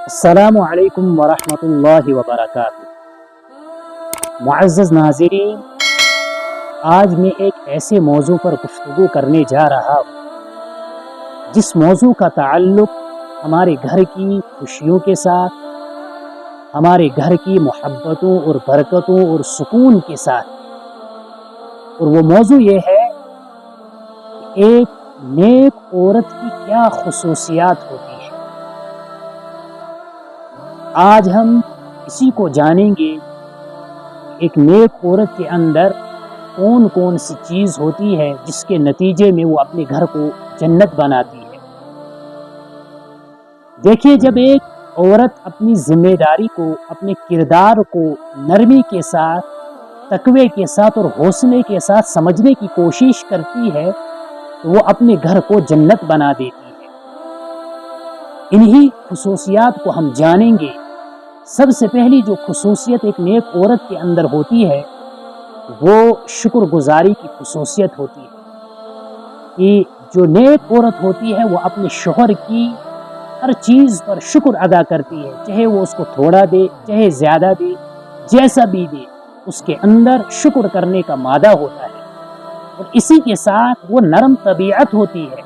السلام علیکم ورحمۃ اللہ وبرکاتہ۔ معزز ناظرین، آج میں ایک ایسے موضوع پر گفتگو کرنے جا رہا ہوں جس موضوع کا تعلق ہمارے گھر کی خوشیوں کے ساتھ، ہمارے گھر کی محبتوں اور برکتوں اور سکون کے ساتھ، اور وہ موضوع یہ ہے کہ ایک نیک عورت کی کیا خصوصیات ہوتی ہیں۔ آج ہم اسی کو جانیں گے، ایک نیک عورت کے اندر کون کون سی چیز ہوتی ہے جس کے نتیجے میں وہ اپنے گھر کو جنت بناتی ہے۔ دیکھیے، جب ایک عورت اپنی ذمہ داری کو، اپنے کردار کو نرمی کے ساتھ، تقوی کے ساتھ اور حوصلے کے ساتھ سمجھنے کی کوشش کرتی ہے تو وہ اپنے گھر کو جنت بنا دیتی ہے۔ انہی خصوصیات کو ہم جانیں گے۔ سب سے پہلی جو خصوصیت ایک نیک عورت کے اندر ہوتی ہے وہ شکر گزاری کی خصوصیت ہوتی ہے، کہ جو نیک عورت ہوتی ہے وہ اپنے شوہر کی ہر چیز پر شکر ادا کرتی ہے، چاہے وہ اس کو تھوڑا دے، چاہے زیادہ دے، جیسا بھی دے، اس کے اندر شکر کرنے کا مادہ ہوتا ہے۔ اور اسی کے ساتھ وہ نرم طبیعت ہوتی ہے،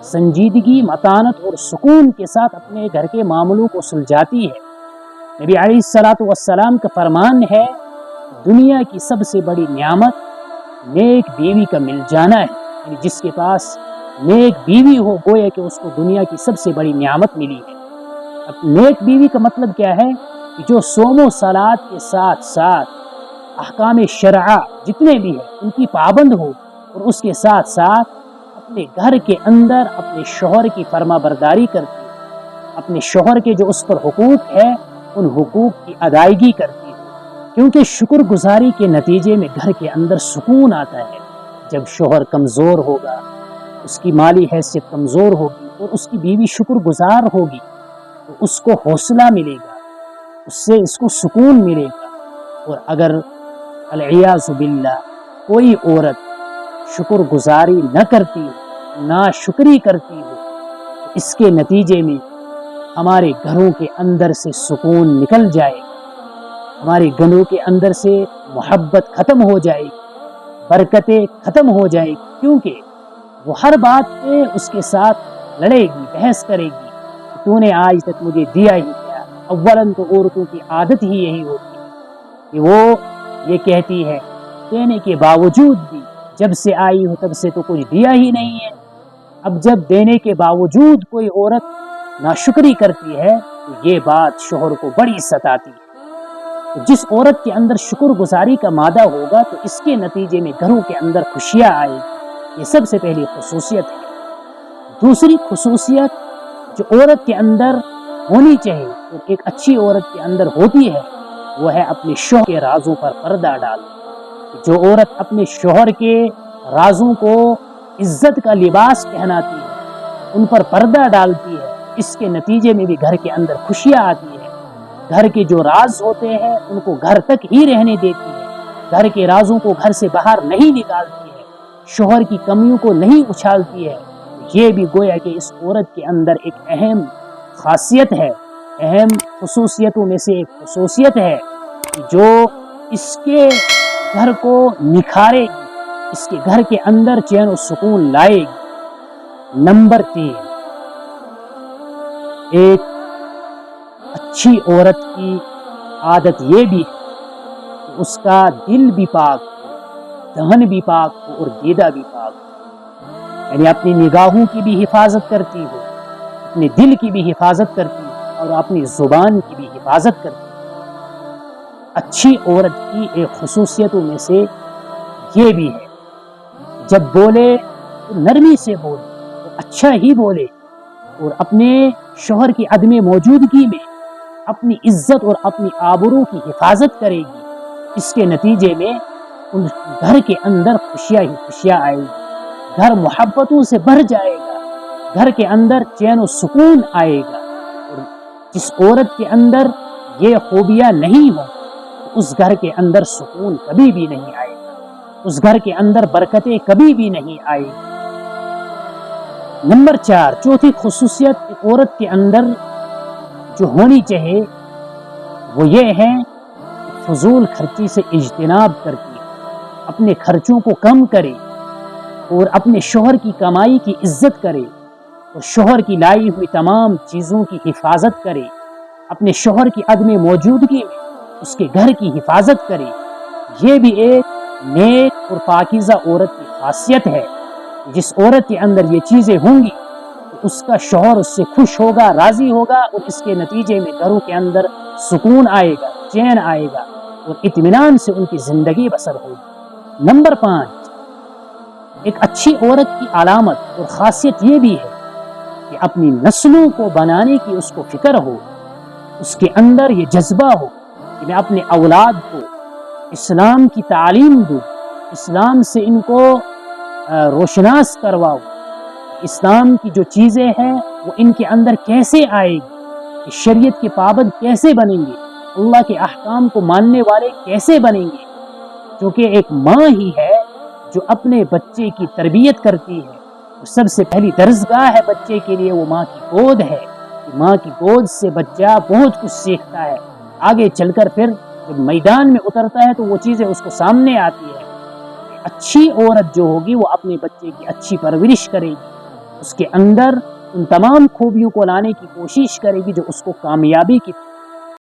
سنجیدگی، متانت اور سکون کے ساتھ اپنے گھر کے معاملوں کو سلجھاتی ہے۔ نبی علیہ الصلوۃ والسلام کا فرمان ہے، دنیا کی سب سے بڑی نعمت نیک بیوی کا مل جانا ہے، یعنی جس کے پاس نیک بیوی ہو گویا کہ اس کو دنیا کی سب سے بڑی نعمت ملی ہے۔ اب نیک بیوی کا مطلب کیا ہے؟ کہ جو صوم و صلات کے ساتھ ساتھ احکام شرعہ جتنے بھی ہیں ان کی پابند ہو، اور اس کے ساتھ ساتھ اپنے گھر کے اندر اپنے شوہر کی فرما برداری کرتی ہے، اپنے شوہر کے جو اس پر حقوق ہے ان حقوق کی ادائیگی کرتی ہے، کیونکہ شکر گزاری کے نتیجے میں گھر کے اندر سکون آتا ہے۔ جب شوہر کمزور ہوگا، اس کی مالی حیثیت کمزور ہوگی اور اس کی بیوی شکر گزار ہوگی تو اس کو حوصلہ ملے گا، اس سے اس کو سکون ملے گا۔ اور اگر العیاذ باللہ کوئی عورت شکر گزاری نہ کرتی ہو، ناشکری کرتی ہو، تو اس کے نتیجے میں ہمارے گھروں کے اندر سے سکون نکل جائے گا، ہمارے گھروں کے اندر سے محبت ختم ہو جائے گی، برکتیں ختم ہو جائے گی، کیونکہ وہ ہر بات پہ اس کے ساتھ لڑے گی، بحث کرے گی کہ تو نے آج تک مجھے دیا ہی کیا۔ اولاً تو عورتوں کی عادت ہی یہی ہوتی ہے کہ وہ یہ کہتی ہے دینے کے باوجود بھی جب سے آئی ہو تب سے تو کچھ دیا ہی نہیں ہے۔ اب جب دینے کے باوجود کوئی عورت ناشکری کرتی ہے تو یہ بات شوہر کو بڑی ستاتی ہے۔ تو جس عورت کے اندر شکر گزاری کا مادہ ہوگا تو اس کے نتیجے میں گھروں کے اندر خوشیاں آئے گی۔ یہ سب سے پہلی خصوصیت ہے۔ دوسری خصوصیت جو عورت کے اندر ہونی چاہیے اور ایک اچھی عورت کے اندر ہوتی ہے وہ ہے اپنے شوہر کے رازوں پر پردہ ڈالنا۔ جو عورت اپنے شوہر کے رازوں کو عزت کا لباس پہناتی ہے، ان پر پردہ ڈالتی ہے، اس کے نتیجے میں بھی گھر کے اندر خوشیاں آتی ہے۔ گھر کے جو راز ہوتے ہیں ان کو گھر تک ہی رہنے دیتی ہے، گھر کے رازوں کو گھر سے باہر نہیں نکالتی ہے، شوہر کی کمیوں کو نہیں اچھالتی ہے۔ یہ بھی گویا کہ اس عورت کے اندر ایک اہم خاصیت ہے، اہم خصوصیتوں میں سے ایک خصوصیت ہے جو اس کے گھر کو نکھارے گی، اس کے گھر کے اندر چین و سکون لائے گی۔ نمبر 3، ایک اچھی عورت کی عادت یہ بھی ہے کہ اس کا دل بھی پاک ہو، دہن بھی پاک ہو اور دیدہ بھی پاک ہو، یعنی اپنی نگاہوں کی بھی حفاظت کرتی ہو، اپنے دل کی بھی حفاظت کرتی ہو اور اپنی زبان کی بھی حفاظت کرتی ہو۔ اچھی عورت کی ایک خصوصیتوں میں سے یہ بھی ہے جب بولے تو نرمی سے بولے، تو اچھا ہی بولے، اور اپنے شوہر کی عدم موجودگی میں اپنی عزت اور اپنی آبرو کی حفاظت کرے گی۔ اس کے نتیجے میں ان گھر کے اندر خوشیاں ہی خوشیاں آئے گی، گھر محبتوں سے بھر جائے گا، گھر کے اندر چین و سکون آئے گا۔ اور جس عورت کے اندر یہ خوبیاں نہیں ہوں تو اس گھر کے اندر سکون کبھی بھی نہیں آئے گا، اس گھر کے اندر برکتیں کبھی بھی نہیں آئے گی۔ نمبر 4، چوتھی خصوصیت ایک عورت کے اندر جو ہونی چاہیے وہ یہ ہے کہ فضول خرچی سے اجتناب کرتی ہے، اپنے خرچوں کو کم کرے اور اپنے شوہر کی کمائی کی عزت کرے اور شوہر کی لائی ہوئی تمام چیزوں کی حفاظت کرے، اپنے شوہر کی عدم موجودگی میں اس کے گھر کی حفاظت کرے۔ یہ بھی ایک نیک اور پاکیزہ عورت کی خاصیت ہے۔ جس عورت کے اندر یہ چیزیں ہوں گی تو اس کا شوہر اس سے خوش ہوگا، راضی ہوگا، اور اس کے نتیجے میں گھروں کے اندر سکون آئے گا، چین آئے گا اور اطمینان سے ان کی زندگی بسر ہوگی۔ نمبر 5، ایک اچھی عورت کی علامت اور خاصیت یہ بھی ہے کہ اپنی نسلوں کو بنانے کی اس کو فکر ہو، اس کے اندر یہ جذبہ ہو کہ میں اپنے اولاد کو اسلام کی تعلیم دوں، اسلام سے ان کو روشناس کرواؤں، اسلام کی جو چیزیں ہیں وہ ان کے اندر کیسے آئے گی، شریعت کے پابند کیسے بنیں گے، اللہ کے احکام کو ماننے والے کیسے بنیں گے، کیونکہ ایک ماں ہی ہے جو اپنے بچے کی تربیت کرتی ہے۔ سب سے پہلی درسگاہ ہے بچے کے لیے وہ ماں کی گود ہے، کہ ماں کی گود سے بچہ بہت کچھ سیکھتا ہے، آگے چل کر پھر جب میدان میں اترتا ہے تو وہ چیزیں اس کو سامنے آتی ہے۔ اچھی عورت جو ہوگی وہ اپنے بچے کی اچھی پرورش کرے گی، اس کے اندر ان تمام خوبیوں کو لانے کی کوشش کرے گی جو اس کو کامیابی کی